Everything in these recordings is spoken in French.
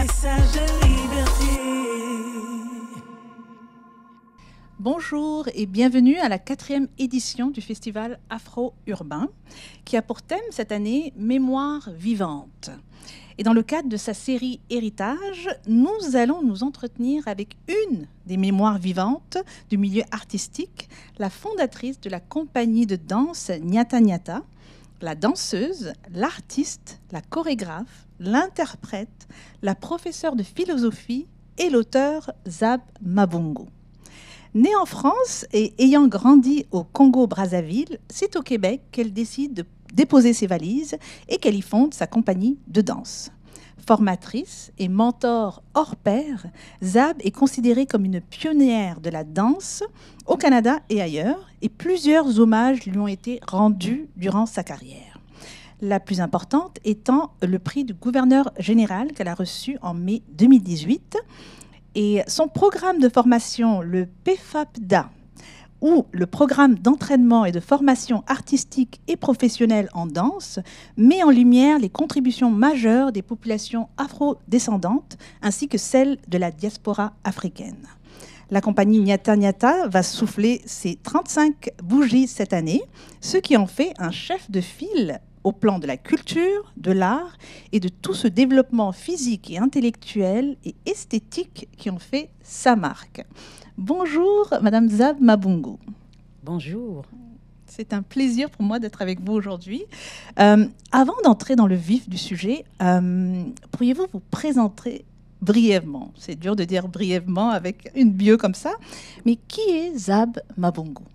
message de liberté. Bonjour et bienvenue à la 4e édition du festival Afro-Urbain qui a pour thème cette année Mémoire vivante. Et dans le cadre de sa série Héritage, nous allons nous entretenir avec une des mémoires vivantes du milieu artistique, la fondatrice de la compagnie de danse Nyata Nyata, la danseuse, l'artiste, la chorégraphe, l'interprète, la professeure de philosophie et l'auteur Zab Mabungu. Née en France et ayant grandi au Congo-Brazzaville, c'est au Québec qu'elle décide de déposer ses valises et qu'elle y fonde sa compagnie de danse. Formatrice et mentor hors pair, Zab est considérée comme une pionnière de la danse au Canada et ailleurs, et plusieurs hommages lui ont été rendus durant sa carrière. La plus importante étant le prix du gouverneur général qu'elle a reçu en mai 2018. Et son programme de formation, le PFAPDA, ou le programme d'entraînement et de formation artistique et professionnelle en danse, met en lumière les contributions majeures des populations afro-descendantes ainsi que celles de la diaspora africaine. La compagnie Nyata Nyata va souffler ses 35 bougies cette année, ce qui en fait un chef de file au plan de la culture, de l'art et de tout ce développement physique et intellectuel et esthétique qui ont fait sa marque. Bonjour, Madame Zab Mabungu. Bonjour. C'est un plaisir pour moi d'être avec vous aujourd'hui. Avant d'entrer dans le vif du sujet, pourriez-vous vous présenter brièvement? C'est dur de dire brièvement avec une bio comme ça, mais qui est Zab Mabungu?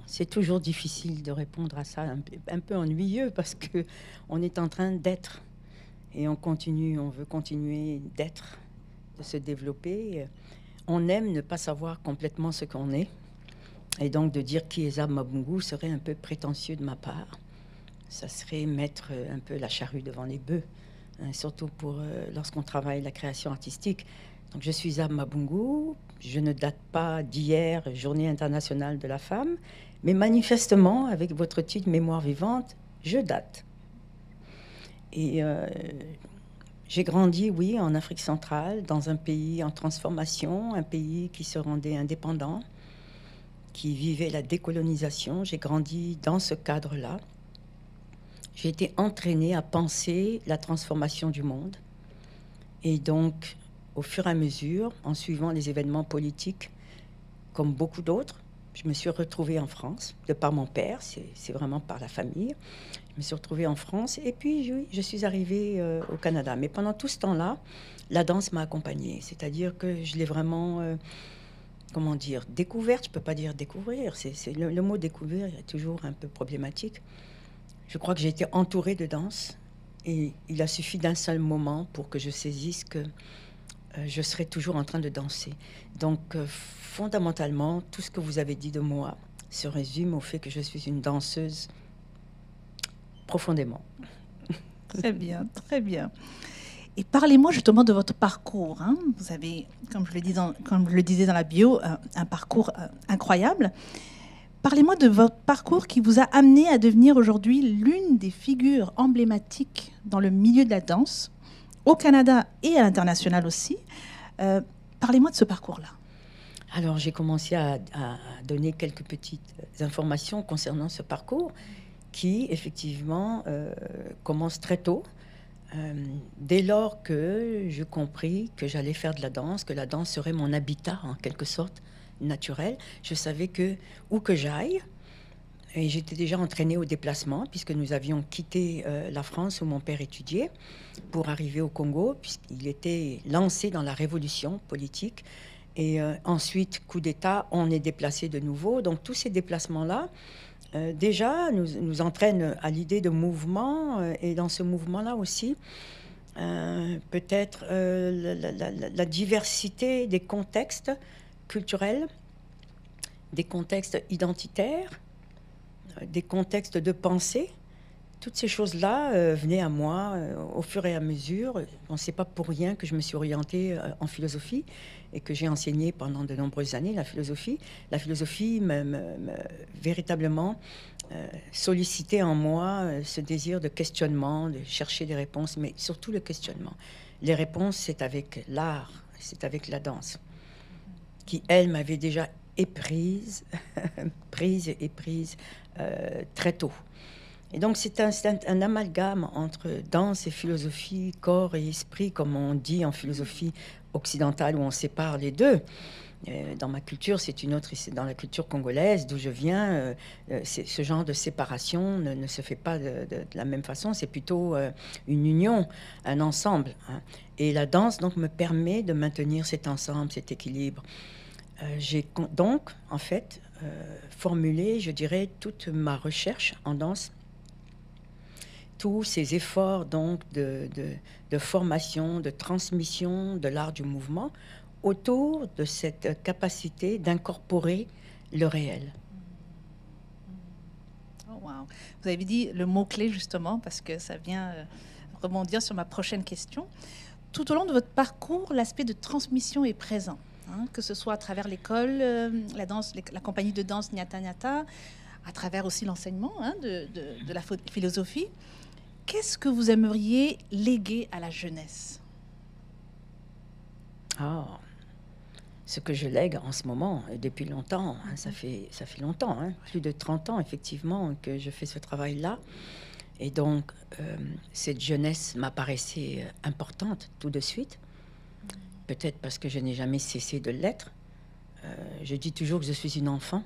C'est toujours difficile de répondre à ça, un peu ennuyeux parce que on est en train d'être et on veut continuer d'être, de se développer. On aime ne pas savoir complètement ce qu'on est et donc de dire qui est Zab Mabungu serait un peu prétentieux de ma part. Ça serait mettre un peu la charrue devant les bœufs, hein, surtout pour lorsqu'on travaille la création artistique. Donc je suis Zab Mabungu, je ne date pas d'hier, Journée internationale de la femme, mais manifestement, avec votre titre Mémoire vivante, je date. Et j'ai grandi, oui, en Afrique centrale, dans un pays en transformation, un pays qui se rendait indépendant, qui vivait la décolonisation. J'ai grandi dans ce cadre-là. J'ai été entraînée à penser la transformation du monde. Et donc, au fur et à mesure, en suivant les événements politiques, comme beaucoup d'autres, je me suis retrouvée en France, de par mon père, c'est vraiment par la famille. Je me suis retrouvée en France et puis oui, je suis arrivée au Canada. Mais pendant tout ce temps-là, la danse m'a accompagnée. C'est-à-dire que je l'ai vraiment, comment dire, découverte. Je ne peux pas dire découvrir. Le mot découvrir est toujours un peu problématique. Je crois que j'ai été entourée de danse et il a suffi d'un seul moment pour que je saisisse que je serai toujours en train de danser. Donc, fondamentalement, tout ce que vous avez dit de moi se résume au fait que je suis une danseuse profondément. Très bien, très bien. Et parlez-moi justement de votre parcours. Hein. Vous avez, comme je le disais dans la bio, un parcours incroyable. Parlez-moi de votre parcours qui vous a amené à devenir aujourd'hui l'une des figures emblématiques dans le milieu de la danse, au Canada et à l'international aussi. Parlez-moi de ce parcours-là. Alors, j'ai commencé à donner quelques petites informations concernant ce parcours qui, effectivement, commence très tôt. Dès lors que je compris que j'allais faire de la danse, que la danse serait mon habitat, en quelque sorte, naturel, je savais que, où que j'aille, et j'étais déjà entraînée au déplacement, puisque nous avions quitté la France où mon père étudiait, pour arriver au Congo, puisqu'il était lancé dans la révolution politique. Et ensuite, coup d'État, on est déplacé de nouveau. Donc tous ces déplacements-là, déjà, nous entraînent à l'idée de mouvement. Et dans ce mouvement-là aussi, peut-être la diversité des contextes culturels, des contextes identitaires, des contextes de pensée. Toutes ces choses-là venaient à moi au fur et à mesure. Bon, c'est pas pour rien que je me suis orientée en philosophie et que j'ai enseigné pendant de nombreuses années la philosophie. La philosophie véritablement sollicitait en moi ce désir de questionnement, de chercher des réponses, mais surtout le questionnement. les réponses, c'est avec l'art, c'est avec la danse, qui, elle, m'avait déjà éprise, prise très tôt. Et donc, c'est un amalgame entre danse et philosophie, corps et esprit, comme on dit en philosophie occidentale, où on sépare les deux. Dans ma culture, c'est une autre. Dans la culture congolaise, d'où je viens, ce genre de séparation ne se fait pas de la même façon. C'est plutôt une union, un ensemble. Hein. Et la danse, donc, me permet de maintenir cet ensemble, cet équilibre. J'ai donc, en fait, formulé, je dirais, toute ma recherche en danse, tous ces efforts donc de formation, de transmission de l'art du mouvement autour de cette capacité d'incorporer le réel. Oh, wow. Vous avez dit le mot-clé justement parce que ça vient rebondir sur ma prochaine question. Tout au long de votre parcours, l'aspect de transmission est présent, hein, que ce soit à travers l'école, la danse, la compagnie de danse Nyata Nyata, à travers aussi l'enseignement hein, de la philosophie. Qu'est-ce que vous aimeriez léguer à la jeunesse? Ce que je lègue en ce moment, et depuis longtemps, hein, ça fait longtemps, hein, plus de 30 ans effectivement que je fais ce travail-là. Et donc, cette jeunesse m'apparaissait importante tout de suite. Peut-être parce que je n'ai jamais cessé de l'être. Je dis toujours que je suis une enfant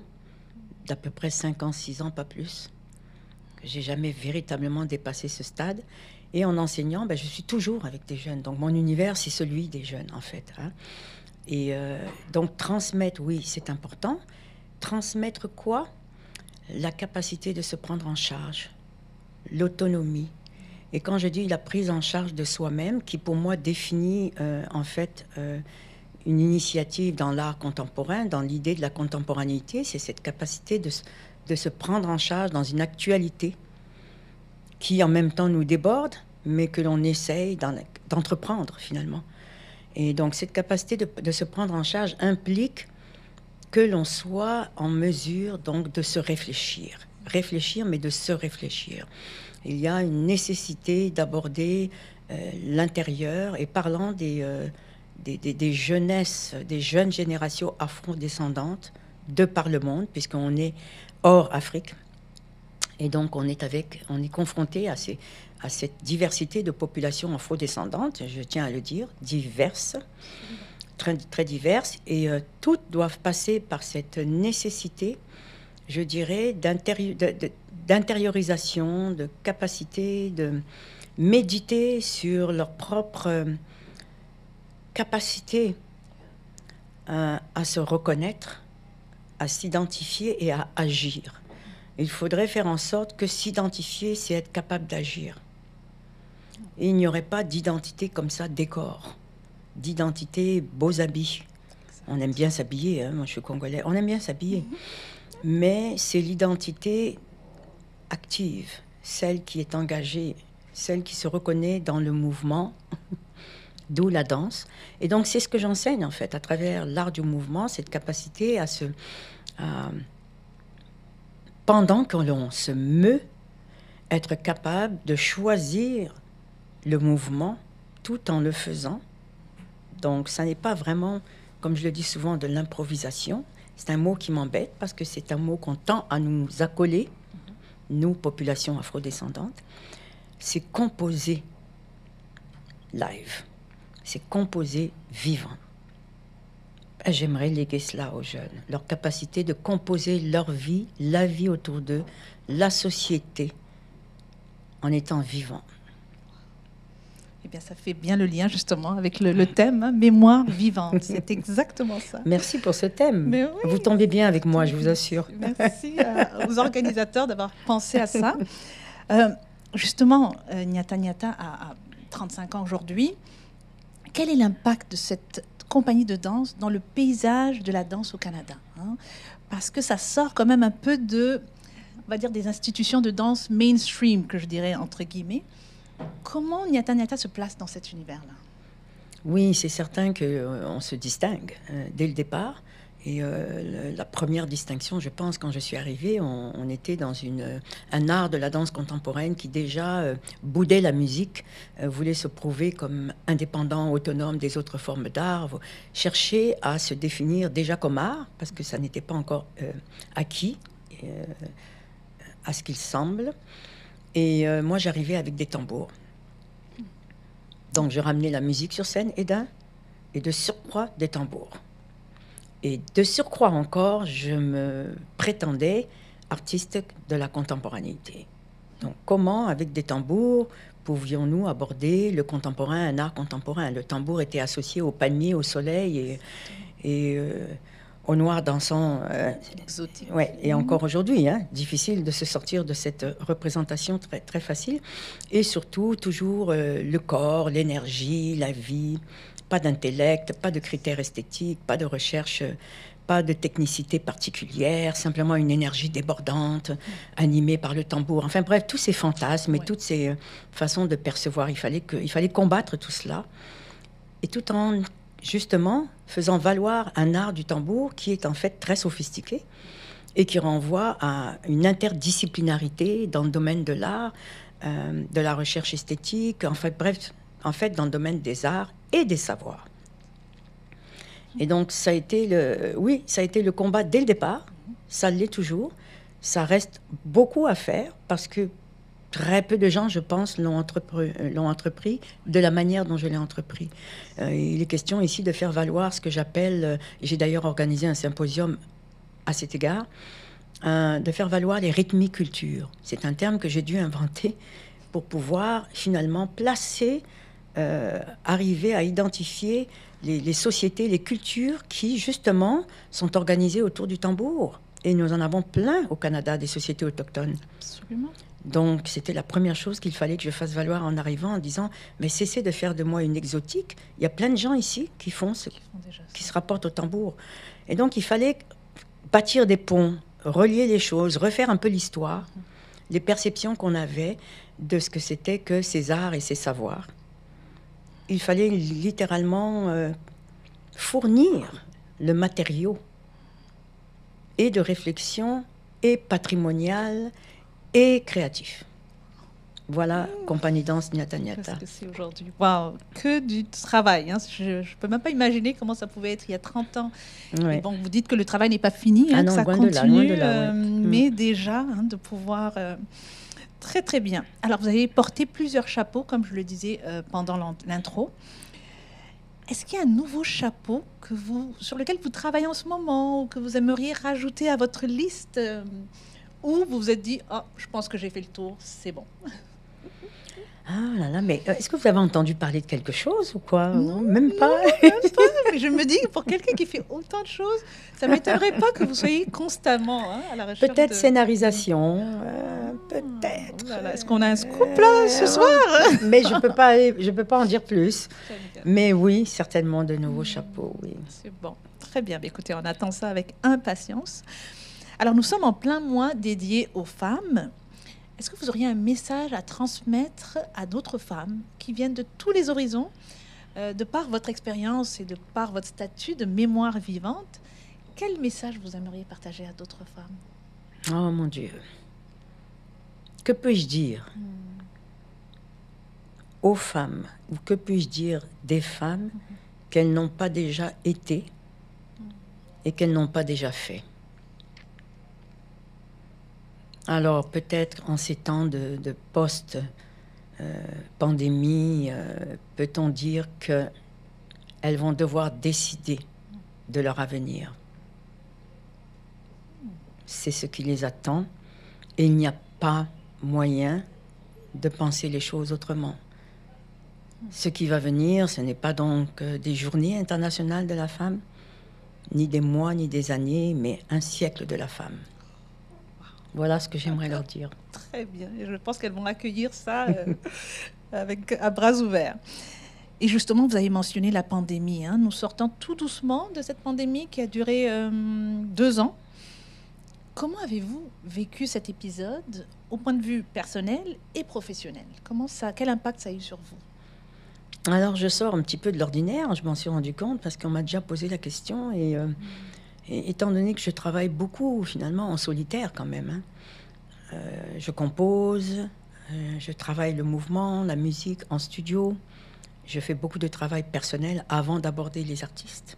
d'à peu près 5 ans, 6 ans, pas plus. Que j'ai jamais véritablement dépassé ce stade. Et en enseignant, je suis toujours avec des jeunes. Donc, mon univers, c'est celui des jeunes, en fait. Hein. Et donc, transmettre, oui, c'est important. Transmettre quoi? La capacité de se prendre en charge, l'autonomie. Et quand je dis la prise en charge de soi-même, qui pour moi définit, en fait, une initiative dans l'art contemporain, dans l'idée de la contemporanéité, c'est cette capacité de se prendre en charge dans une actualité qui en même temps nous déborde, mais que l'on essaye d'entreprendre finalement. Et donc cette capacité de se prendre en charge implique que l'on soit en mesure donc de se réfléchir. Réfléchir, mais de se réfléchir. Il y a une nécessité d'aborder l'intérieur, et parlant des jeunesses, des jeunes générations afro-descendantes de par le monde, puisqu'on est hors Afrique. Et donc, on est confronté à cette diversité de populations afro-descendantes, je tiens à le dire, diverses, très, très diverses, et toutes doivent passer par cette nécessité, je dirais, d'intériorisation, de capacité de méditer sur leur propre capacité à se reconnaître, à s'identifier et à agir. Il faudrait faire en sorte que s'identifier, c'est être capable d'agir. Et il n'y aurait pas d'identité comme ça, décor. D'identité, beaux habits. On aime bien s'habiller, hein, moi je suis congolais, on aime bien s'habiller. Mais c'est l'identité active, celle qui est engagée, celle qui se reconnaît dans le mouvement, d'où la danse. Et donc c'est ce que j'enseigne en fait, à travers l'art du mouvement, cette capacité à pendant que l'on se meut, être capable de choisir le mouvement tout en le faisant. Donc, ça n'est pas vraiment, comme je le dis souvent, de l'improvisation. C'est un mot qui m'embête parce que c'est un mot qu'on tend à nous accoler, nous, population afrodescendante. C'est composer live. C'est composer vivant. J'aimerais léguer cela aux jeunes, leur capacité de composer leur vie, la vie autour d'eux, la société, en étant vivant. Eh bien, ça fait bien le lien justement avec le thème, hein, mémoire vivante. C'est exactement ça. Merci pour ce thème. Mais oui. Vous tombez bien avec moi, je vous assure. Merci aux organisateurs d'avoir pensé à ça. Justement, Nyata Nyata a 35 ans aujourd'hui. Quel est l'impact de cette compagnie de danse dans le paysage de la danse au Canada, hein? Parce que ça sort quand même un peu on va dire, des institutions de danse mainstream, que je dirais entre guillemets. Comment Nyata Nyata se place dans cet univers-là? Oui, c'est certain qu'on se distingue dès le départ. Et la première distinction, je pense, quand je suis arrivée, on était dans un art de la danse contemporaine qui déjà boudait la musique, voulait se prouver comme indépendant, autonome des autres formes d'art, cherchait à se définir déjà comme art, parce que ça n'était pas encore acquis, à ce qu'il semble. Et moi, j'arrivais avec des tambours. Donc, je ramenais la musique sur scène et de surcroît des tambours. Et de surcroît encore, je me prétendais artiste de la contemporanéité. Donc, comment, avec des tambours, pouvions-nous aborder le contemporain, un art contemporain? Le tambour était associé au palmier, au soleil et au noir dansant. Exotique. Ouais, et encore aujourd'hui, hein, difficile de se sortir de cette représentation très, très facile. Et surtout, toujours le corps, l'énergie, la vie. Pas d'intellect, pas de critères esthétiques, pas de recherche, pas de technicité particulière, simplement une énergie débordante, animée par le tambour. Enfin bref, tous ces fantasmes et toutes ces façons de percevoir, il fallait combattre tout cela. Et tout en, justement, faisant valoir un art du tambour qui est en fait très sophistiqué et qui renvoie à une interdisciplinarité dans le domaine de l'art, de la recherche esthétique, en fait, bref, dans le domaine des arts et des savoirs. Et donc, ça a été le combat dès le départ. Ça l'est toujours. Ça reste beaucoup à faire parce que très peu de gens, je pense, l'ont entrepris de la manière dont je l'ai entrepris. Il est question ici de faire valoir ce que j'appelle, j'ai d'ailleurs organisé un symposium à cet égard, de faire valoir les rythmicultures. C'est un terme que j'ai dû inventer pour pouvoir finalement placer, arriver à identifier les sociétés, les cultures qui, justement, sont organisées autour du tambour. Et nous en avons plein au Canada, des sociétés autochtones. Absolument. Donc, c'était la première chose qu'il fallait que je fasse valoir en arrivant, en disant, mais cessez de faire de moi une exotique. Il y a plein de gens ici qui se rapportent au tambour. Et donc, il fallait bâtir des ponts, relier les choses, refaire un peu l'histoire, les perceptions qu'on avait de ce que c'était que ces arts et ces savoirs. Il fallait littéralement fournir le matériau et de réflexion et patrimonial et créatif. Voilà, Compagnie Danse Nyata Nyata. Qu'est-ce que c'est aujourd'hui? Waouh, que du travail. Hein. Je ne peux même pas imaginer comment ça pouvait être il y a 30 ans. Ouais. Et bon, vous dites que le travail n'est pas fini, hein, non, que ça loin continue, de là, ouais. mais déjà, hein, de pouvoir... très, très bien. Alors, vous avez porté plusieurs chapeaux, comme je le disais pendant l'intro. Est-ce qu'il y a un nouveau chapeau sur lequel vous travaillez en ce moment ou que vous aimeriez rajouter à votre liste ou vous vous êtes dit, oh, je pense que j'ai fait le tour, c'est bon? Ah là là, mais est-ce que vous avez entendu parler de quelque chose ou quoi? Non, même pas. Même pas. Mais je me dis, pour quelqu'un qui fait autant de choses, ça ne m'étonnerait pas que vous soyez constamment à la recherche Peut-être de... scénarisation, peut-être. Oh là là, est-ce qu'on a un scoop là ce soir? Mais je peux pas en dire plus. Mais oui, certainement de nouveaux chapeaux, oui. C'est bon, très bien. Écoutez, on attend ça avec impatience. Alors, nous sommes en plein mois dédié aux femmes. Est-ce que vous auriez un message à transmettre à d'autres femmes qui viennent de tous les horizons, de par votre expérience et de par votre statut de mémoire vivante? Quel message vous aimeriez partager à d'autres femmes? Oh mon Dieu. Que puis-je dire aux femmes, ou que puis-je dire des femmes qu'elles n'ont pas déjà été et qu'elles n'ont pas déjà fait? Alors, peut-être en ces temps de post-pandémie, peut-on dire qu'elles vont devoir décider de leur avenir. C'est ce qui les attend et il n'y a pas moyen de penser les choses autrement. Ce qui va venir, ce n'est pas donc des journées internationales de la femme, ni des mois, ni des années, mais un siècle de la femme. Voilà ce que j'aimerais leur dire. Très bien. Et je pense qu'elles vont accueillir ça avec à bras ouverts. Et justement, vous avez mentionné la pandémie. Hein. Nous sortons tout doucement de cette pandémie qui a duré 2 ans. Comment avez-vous vécu cet épisode au point de vue personnel et professionnel? Quel impact ça a eu sur vous? Alors, je sors un petit peu de l'ordinaire. Je m'en suis rendu compte parce qu'on m'a déjà posé la question. Et Et étant donné que je travaille beaucoup, finalement, en solitaire quand même, hein, je compose, je travaille le mouvement, la musique en studio. Je fais beaucoup de travail personnel avant d'aborder les artistes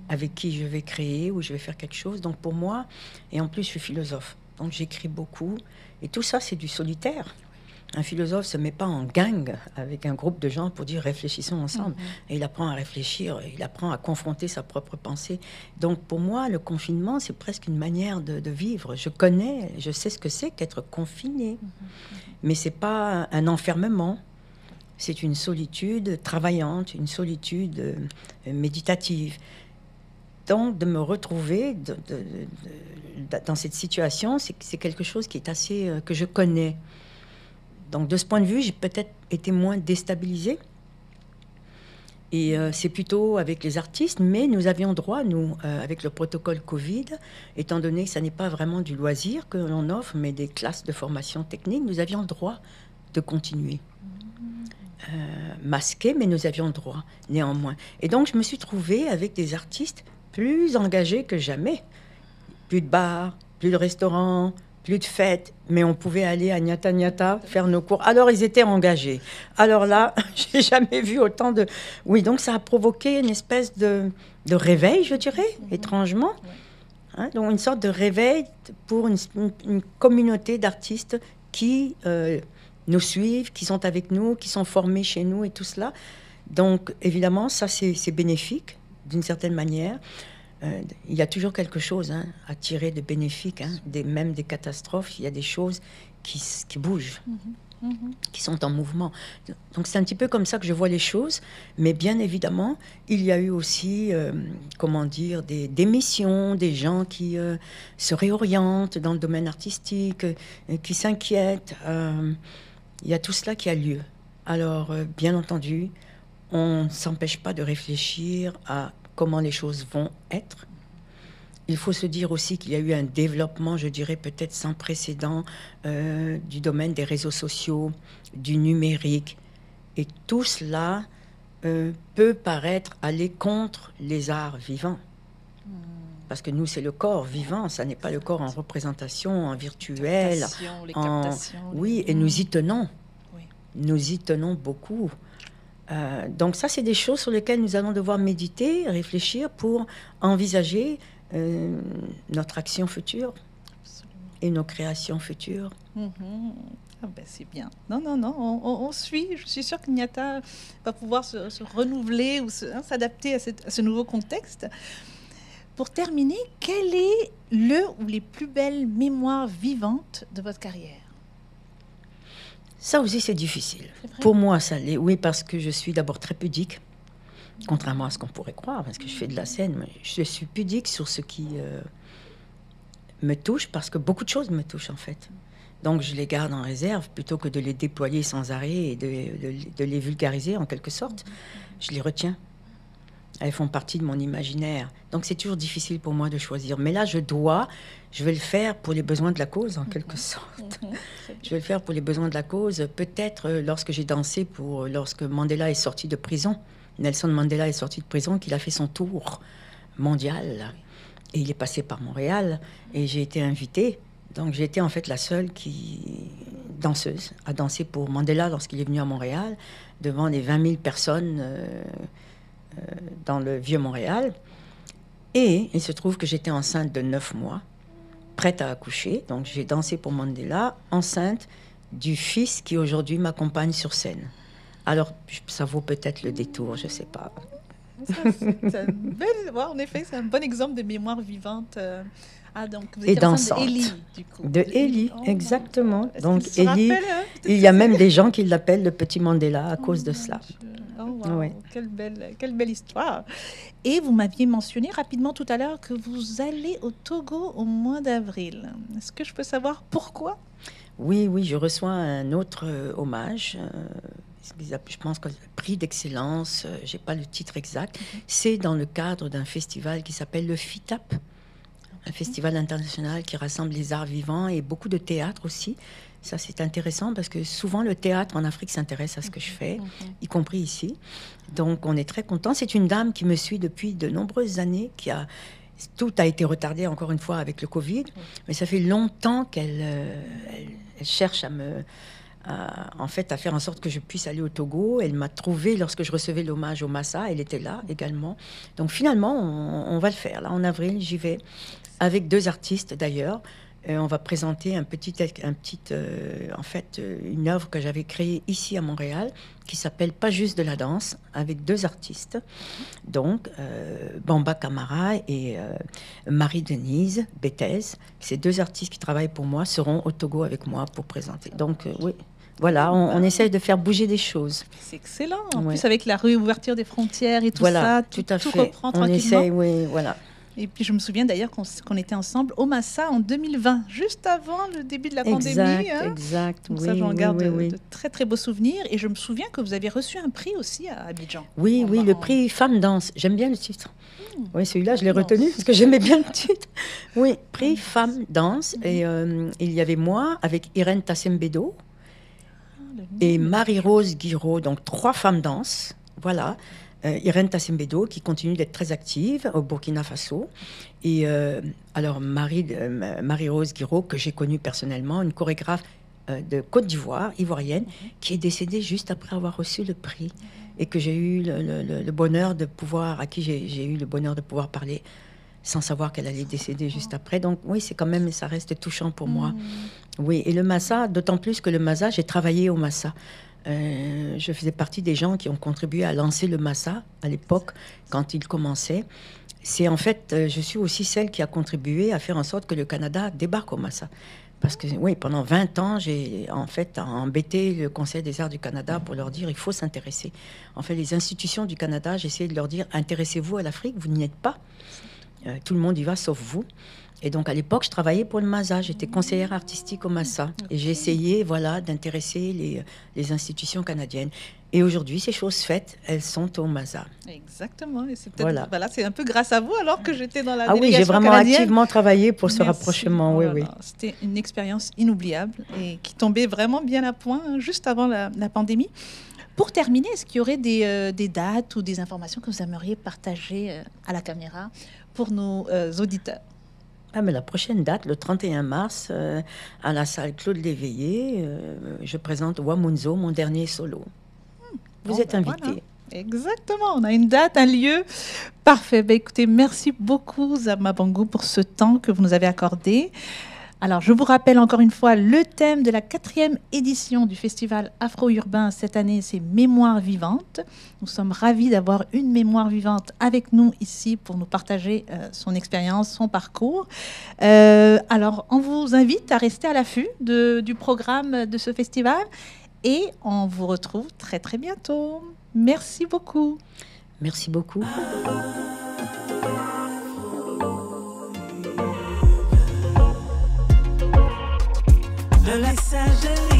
avec qui je vais créer ou je vais faire quelque chose. Donc pour moi, et en plus je suis philosophe, donc j'écris beaucoup. Et tout ça, c'est du solitaire. Un philosophe ne se met pas en gang avec un groupe de gens pour dire réfléchissons ensemble. Et il apprend à réfléchir, il apprend à confronter sa propre pensée. Donc pour moi, le confinement, c'est presque une manière de vivre. Je connais, je sais ce que c'est qu'être confiné. Mais ce n'est pas un enfermement. C'est une solitude travaillante, une solitude méditative. Donc, de me retrouver dans cette situation, c'est quelque chose qui est assez... que je connais. Donc, de ce point de vue, j'ai peut-être été moins déstabilisée. Et c'est plutôt avec les artistes, mais nous avions droit, nous, avec le protocole Covid, étant donné que ça n'est pas vraiment du loisir que l'on offre, mais des classes de formation technique, nous avions le droit de continuer. Masqués, mais nous avions le droit, néanmoins. Et donc, je me suis trouvée avec des artistes plus engagés que jamais. Plus de bars, plus de restaurants, plus de fêtes, mais on pouvait aller à Nyata Nyata faire nos cours. Alors, ils étaient engagés. Alors là, j'ai jamais vu autant de... Oui, donc ça a provoqué une espèce de réveil, je dirais, étrangement. Hein, donc, une sorte de réveil pour une communauté d'artistes qui nous suivent, qui sont avec nous, qui sont formés chez nous et tout cela. Donc, évidemment, ça, c'est bénéfique, d'une certaine manière. Il y a toujours quelque chose à tirer de bénéfique, même des catastrophes. Il y a des choses qui bougent, qui sont en mouvement. Donc c'est un petit peu comme ça que je vois les choses. Mais bien évidemment, il y a eu aussi, des démissions, des gens qui se réorientent dans le domaine artistique, qui s'inquiètent. Il y a tout cela qui a lieu. Alors, bien entendu, on ne s'empêche pas de réfléchir à comment les choses vont être. Il faut se dire aussi qu'il y a eu un développement, je dirais peut-être sans précédent, du domaine des réseaux sociaux, du numérique. Et tout cela peut paraître aller contre les arts vivants. Parce que nous, c'est le corps vivant, ça n'est pas le corps en représentation, en virtuel. Les captations. Oui, et nous y tenons. Oui. Nous y tenons beaucoup. Donc ça, c'est des choses sur lesquelles nous allons devoir méditer, réfléchir pour envisager notre action future. Absolument. Et nos créations futures. Ah ben c'est bien. Non, on suit. Je suis sûre que Nyata va pouvoir se renouveler ou s'adapter à ce nouveau contexte. Pour terminer, quel est le ou les plus belles mémoires vivantes de votre carrière? Ça aussi, c'est difficile. Pour moi, ça l'est. Oui, parce que je suis d'abord très pudique, contrairement à ce qu'on pourrait croire, parce que je fais de la scène. Mais je suis pudique sur ce qui me touche, parce que beaucoup de choses me touchent, en fait. Donc, je les garde en réserve, plutôt que de les déployer sans arrêt et de les vulgariser, en quelque sorte. Je les retiens. Elles font partie de mon imaginaire. Donc, c'est toujours difficile pour moi de choisir. Mais là, je vais le faire pour les besoins de la cause, en quelque sorte. Je vais le faire pour les besoins de la cause. Peut-être lorsque j'ai dansé lorsque Mandela est sorti de prison, Nelson Mandela est sorti de prison, qu'il a fait son tour mondial. Et il est passé par Montréal. Et j'ai été invitée. Donc, j'ai été en fait la seule danseuse à danser pour Mandela lorsqu'il est venu à Montréal, devant les 20 000 personnes dans le Vieux-Montréal. Et il se trouve que j'étais enceinte de 9 mois, prête à accoucher. Donc, j'ai dansé pour Mandela, enceinte du fils qui aujourd'hui m'accompagne sur scène. Alors, ça vaut peut-être le détour, je ne sais pas. En effet, c'est un bon exemple de mémoire vivante. Donc vous et étiez dansante. d'Élie, du coup. De Élie, exactement. Donc, Élie, il y a même des gens qui l'appellent le petit Mandela à cause de cela. Ouais. Quelle belle histoire. Et vous m'aviez mentionné rapidement tout à l'heure que vous allez au Togo au mois d'avril. Est-ce que je peux savoir pourquoi? Oui, je reçois un autre hommage. Je pense que le prix d'excellence, je n'ai pas le titre exact. C'est dans le cadre d'un festival qui s'appelle le FITAP, un festival international qui rassemble les arts vivants et beaucoup de théâtre aussi. Ça, c'est intéressant parce que souvent, le théâtre en Afrique s'intéresse à ce que je fais, y compris ici. Donc, on est très contents. C'est une dame qui me suit depuis de nombreuses années, Tout a été retardé encore une fois avec le Covid, mais ça fait longtemps qu'elle elle cherche en fait, à faire en sorte que je puisse aller au Togo. Elle m'a trouvé lorsque je recevais l'hommage au Massa. Elle était là également. Donc finalement, on va le faire. Là, en avril, j'y vais avec 2 artistes d'ailleurs. On va présenter une œuvre que j'avais créée ici à Montréal qui s'appelle Pas juste de la danse, avec 2 artistes, donc Bamba Camara et Marie-Denise Béthez. Ces 2 artistes qui travaillent pour moi seront au Togo avec moi pour présenter. Donc oui, voilà, on essaye de faire bouger des choses. C'est excellent. En Ouais. plus, avec la réouverture des frontières et tout Voilà, ça, tout à fait. reprend On tranquillement. essaye, oui, voilà. Et puis, je me souviens d'ailleurs qu'on était ensemble au Massa en 2020, juste avant le début de la pandémie. Hein. Exact. Donc Oui, ça, j'en oui, garde oui, oui. de très, très beaux souvenirs. Et je me souviens que vous avez reçu un prix aussi à Abidjan. Oui, En- oui, le en- prix Femme Danse. J'aime bien le titre. Oui, celui-là, je l'ai Danse. retenu parce que j'aimais bien le titre. Oui, prix Femme Danse. Et il y avait moi avec Irène Tassembedo et Marie-Rose Guiraud, donc 3 femmes danse. Voilà. Irène Tassembedo, qui continue d'être très active au Burkina Faso. Et alors, Marie-Rose Guiraud, que j'ai connue personnellement, une chorégraphe de Côte d'Ivoire, ivoirienne, qui est décédée juste après avoir reçu le prix. Et que j'ai eu le bonheur de pouvoir, à qui j'ai eu le bonheur de pouvoir parler sans savoir qu'elle allait décéder juste après. Donc oui, c'est quand même, ça reste touchant pour moi. Oui, et le Massa, d'autant plus que le Massa, j'ai travaillé au Massa. Je faisais partie des gens qui ont contribué à lancer le Massa à l'époque, quand il commençait. C'est en fait, je suis aussi celle qui a contribué à faire en sorte que le Canada débarque au Massa. Parce que oui, pendant 20 ans, j'ai en fait embêté le Conseil des arts du Canada pour leur dire il faut s'intéresser. En fait, les institutions du Canada, j'essayais de leur dire intéressez-vous à l'Afrique, vous n'y êtes pas. Tout le monde y va sauf vous. Et donc à l'époque, je travaillais pour le Massa, j'étais conseillère artistique au Massa. Et j'ai essayé voilà, d'intéresser les institutions canadiennes. Et aujourd'hui, ces choses faites, elles sont au Massa. Exactement. Et c'est peut-être Voilà. voilà, c'est un peu grâce à vous alors que j'étais dans la Ah oui, délégation j'ai vraiment canadienne. activement travaillé pour ce Merci. rapprochement. Oh Oui, là oui. là, c'était une expérience inoubliable et qui tombait vraiment bien à point hein, juste avant la pandémie. Pour terminer, est-ce qu'il y aurait des dates ou des informations que vous aimeriez partager à la caméra pour nos auditeurs? Ah, mais la prochaine date, le 31 mars, à la salle Claude Léveillé, je présente Wamunzo, mon dernier solo. Vous êtes invité. Voilà. Exactement, on a une date, un lieu. Parfait. Ben, écoutez, merci beaucoup, Zama Bangou, pour ce temps que vous nous avez accordé. Alors, je vous rappelle encore une fois, le thème de la 4e édition du Festival Afro-Urbain cette année, c'est Mémoire vivante. Nous sommes ravis d'avoir une mémoire vivante avec nous ici pour nous partager son expérience, son parcours. Alors, on vous invite à rester à l'affût du programme de ce festival et on vous retrouve très très bientôt. Merci beaucoup. Merci beaucoup. Le message